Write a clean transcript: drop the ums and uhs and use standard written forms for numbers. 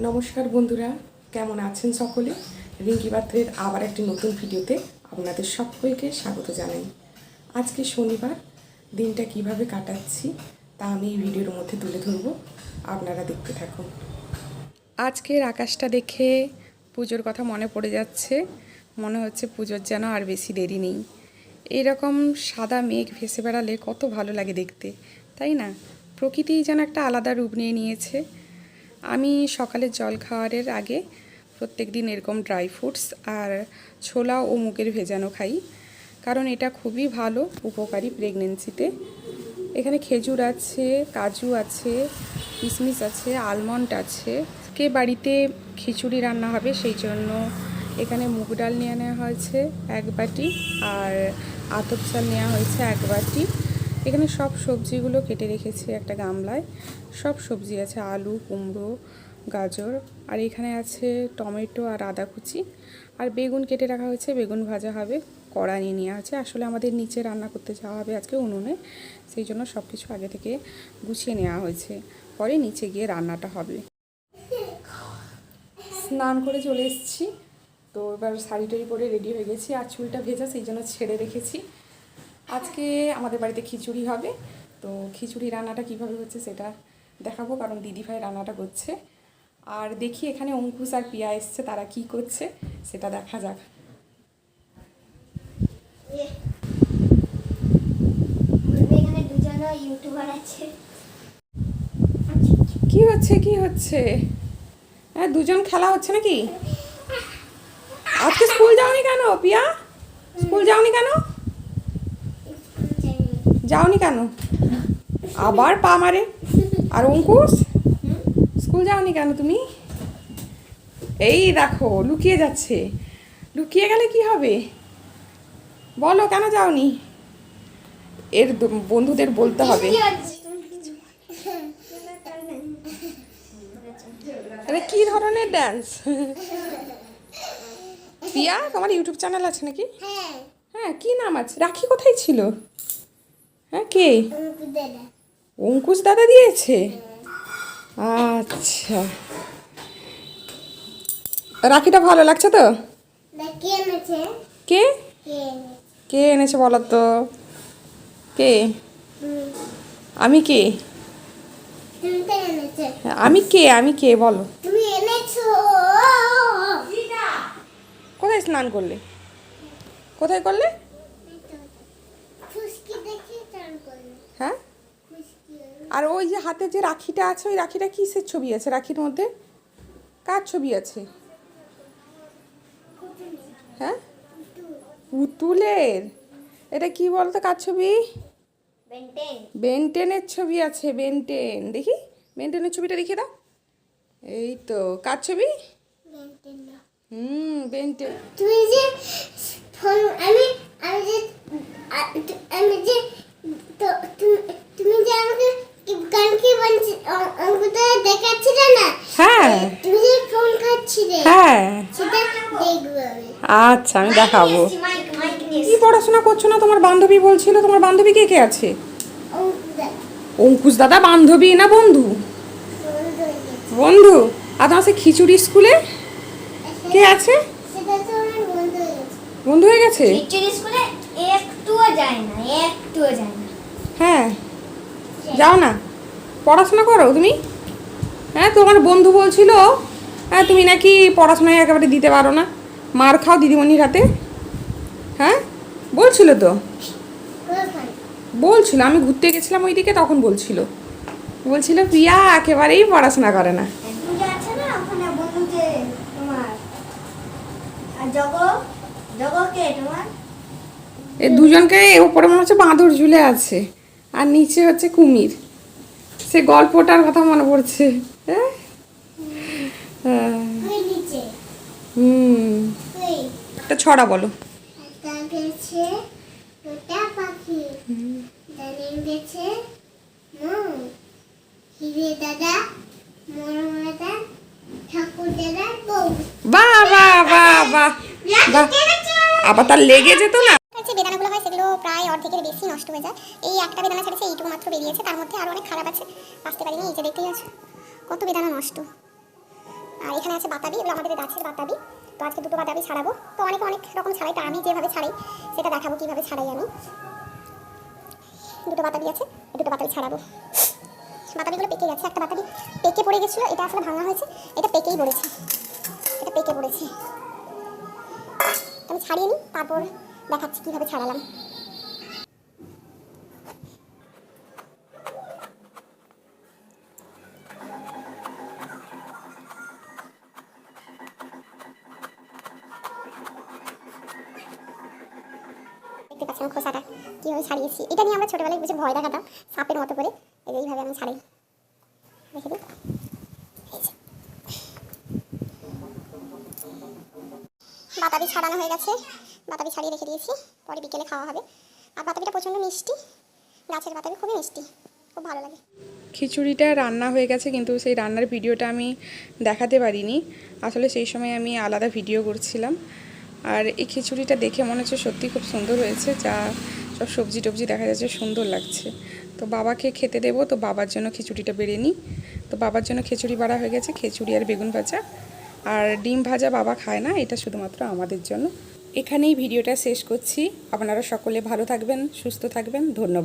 নমস্কার বন্ধুরা, কেমন আছেন সকলে? রিঙ্কি পাত্রের আবার একটি নতুন ভিডিওতে আপনাদের সকলকে স্বাগত জানাই। আজকে শনিবার, দিনটা কিভাবে কাটাচ্ছি তা আমি এই ভিডিওর মধ্যে তুলে ধরবো, আপনারা দেখতে থাকুন। আজকের আকাশটা দেখে পুজোর কথা মনে পড়ে যাচ্ছে। মনে হচ্ছে পুজোর যেন আর বেশি দেরি নেই। এইরকম সাদা মেঘ ভেসে বেড়ালে কত ভালো লাগে দেখতে, তাই না? প্রকৃতিই যেন একটা আলাদা রূপ নিয়ে নিয়েছে। আমি সকালের জল খাওয়ারের আগে প্রত্যেক দিন এরকম ড্রাই ফ্রুটস আর ছোলা ও মুগের ভেজানো খাই, কারণ এটা খুবই ভালো, উপকারী প্রেগনেন্সিতে। এখানে খেজুর আছে, কাজু আছে, কিশমিশ আছে, আলমন্ড আছে। কে বাড়িতে খিচুড়ি রান্না হবে সেই জন্য এখানে মুগ ডাল নিয়ে নেওয়া হয়েছে 1 বাটি, আর আতপ চাল নেওয়া হয়েছে 1 বাটি। এখানে সব সবজিগুলো কেটে রেখেছি একটা গামলায়। সব সবজি আছে, আলু, কুমড়ো, গাজর, আর এখানে আছে টমেটো আর আদা কুচি, আর বেগুন কেটে রাখা হয়েছে, বেগুন ভাজা হবে। কড়া নিয়ে নেওয়া আছে, আসলে আমাদের নিচে রান্না করতে যাওয়া হবে আজকে উনুনে, সেই জন্য সব কিছু আগে থেকে গুছিয়ে নেওয়া হয়েছে, পরে নিচে গিয়ে রান্নাটা হবে। স্নান করে চলে এসেছি, তো এবার শাড়ি টাড়ি পরে রেডি হয়ে গেছি, আর চুলটা ভেজা সেই জন্য ছেড়ে রেখেছি। আজকে আমাদের বাড়িতে খিচুড়ি হবে, তো খিচুড়ি রান্নাটা কিভাবে হচ্ছে সেটা দেখাবো, কারণ দিদিভাই রান্নাটা করছে। আর দেখি এখানে অঙ্কুশ আর পিয়া এসছে, তারা কি করছে সেটা দেখা যাক। কি হচ্ছে কি হচ্ছে? হ্যাঁ, দুজন খেলা হচ্ছে নাকি? আজকে স্কুল যাওনি কেন পিয়া? স্কুল যাওনি কেন? যাওনি কেন? আবার পা মারে। আর অঙ্কুশ, স্কুল যাওনি কেন তুমি? এই দেখো লুকিয়ে যাচ্ছে। লুকিয়ে গেলে কি হবে? বলো কেন যাওনি? এর বন্ধুদের বলতে হবে। এটা কি ধরনের ডান্স? পিয়া, তোমার ইউটিউব চ্যানেল আছে নাকি? হ্যাঁ, কি নাম আছে? রাখি কোথায় ছিল? হ্যাঁ, কে? অঙ্কুশ দাদা দিয়েছে। আচ্ছা, রাখিটা ভালো লাগছে তো? কে কে এনেছে বলো তো? কে? আমি কে? আমি কে বলো? কোথায় স্নান করলে? কোথায় করলে? হ্যাঁ, আর ওই যে হাতে যে রাখিটা আছে, ওই রাখিটা কিসের ছবি আছে? রাখির মধ্যে কার ছবি আছে? হ্যাঁ, পুতুলের। এটা কি বলতো, কার ছবি? বেনটেনের ছবি আছে। বেনটেন, দেখি বেনটেনের ছবিটা দেখিয়ে দাও। এই তো, কার ছবি? বেনটেন। তুমি যে আমি আমি যে আমি যে তুমি যে আমাকে গান কি বলছি অঙ্কটা দেখাচ্ছিলে না? হ্যাঁ, তুমি যে ফোন করছিলে, হ্যাঁ, সেটা দেখবো আমি। আচ্ছা, আমি দেখাবো। কি পড়াশোনা করছো না? তোমার বান্ধবী বলছিল। তোমার বান্ধবী কে কে আছে? অঙ্কুশ দাদা বান্ধবী না বন্ধু? বন্ধু। আর তোমার সে খিচুড়ি স্কুলে কে আছে? সেটা তো আমার বন্ধ হয়ে গেছে। বন্ধু হয়ে গেছে? খিচুড়ি স্কুলে একটুও যায় না। হ্যাঁ, যাও না, পড়াশোনা করো তুমি। হ্যাঁ, তোমার বন্ধু বলছিল, হ্যাঁ, তুমি নাকি পড়াশোনায় একেবারে দিতে পারো না, মার খাও দিদিমণির হাতে। হ্যাঁ, বলছিল তো, বলছিল। আমি ঘুরতে গেছিলাম ওইদিকে, তখন বলছিল প্রিয়া একেবারেই পড়াশোনা করে না। এই দুজনকে ওপরে মনে হচ্ছে বাঁদর ঝুলে আছে, আর নিচে হচ্ছে কুমির। সে গল্পটার কথা মনে পড়ছে। হ্যাঁ, একটা ছড়া বলো। বাহ বাহ বাহ বাহ বাহ, আবার তার লেগে যেত না। বেদানাগুলো হয় সেগুলো প্রায় অর্ধেকের বেশি নষ্ট হয়ে যায়। এই একটা বেদানা ছেড়েছে, এইটুকু মাত্র বেরিয়েছে, তার মধ্যে আরো অনেক খারাপ আছে, আসতে পারিনি। এই যে দেখতেই আছে কত বেদানা নষ্ট। আর এখানে আছে বাতাবি, এগুলো আমাদের গাছের বাতাবি। তো আজকে দুটো বাতাবি ছাড়াবো। তো অনেক রকম ছাড়াই, তো আমি যেভাবে ছাড়াই সেটা দেখাবো কীভাবে ছাড়াই আমি। দুটো বাতাবি আছে, এই দুটো বাতাবি ছাড়াবো। বাতাবিগুলো পেকে গেছে, একটা বাতাবি পেকে পড়ে গেছিলো, এটা আসলে ভাঙা হয়েছে, এটা পেকেই পড়েছে, এটা পেকে পড়েছে। আমি ছাড়িয়ে নিই, তারপর দেখাচ্ছি কীভাবে ছাড়ালাম। দেখতে পাচ্ছেন খোসাটা কীভাবে ছাড়িয়েছি। এটা নিয়ে আমরা ছোটোবেলায় বুঝে ভয় দেখাতাম, সাপের মতো করে। এইভাবে আমি ছাড়াই, দেখে দিই। বাতাবি ছাড়ানো হয়ে গেছে, বাতাবি ছাড়িয়ে রেখে দিয়েছি, পরে বিকেলে খাওয়া হবে। আর বাতাবিটা প্রচণ্ড মিষ্টি, গাছের বাতাবি খুবই মিষ্টি, খুব ভালো লাগে। খিচুড়িটা রান্না হয়ে গেছে, কিন্তু সেই রান্নার ভিডিওটা আমি দেখাতে পারিনি। আসলে সেই সময় আমি আলাদা ভিডিও করছিলাম। আর এই খিচুড়িটা দেখে মনে হচ্ছে সত্যি খুব সুন্দর হয়েছে, যা সব সবজি টবজি দেখা যাচ্ছে, সুন্দর লাগছে। তো বাবাকে খেতে দেবো, তো বাবার জন্য খিচুড়িটা বেড়ে নিই। তো বাবার জন্য খিচুড়ি বাড়া হয়ে গেছে, খিচুড়ি আর বেগুন ভাজা। আর ডিম ভাজা বাবা খায় না, এটা শুধুমাত্র আমাদের জন্য। এখানেই ভিডিওটা শেষ করছি। আপনারা সকলে ভালো থাকবেন, সুস্থ থাকবেন, ধন্যবাদ।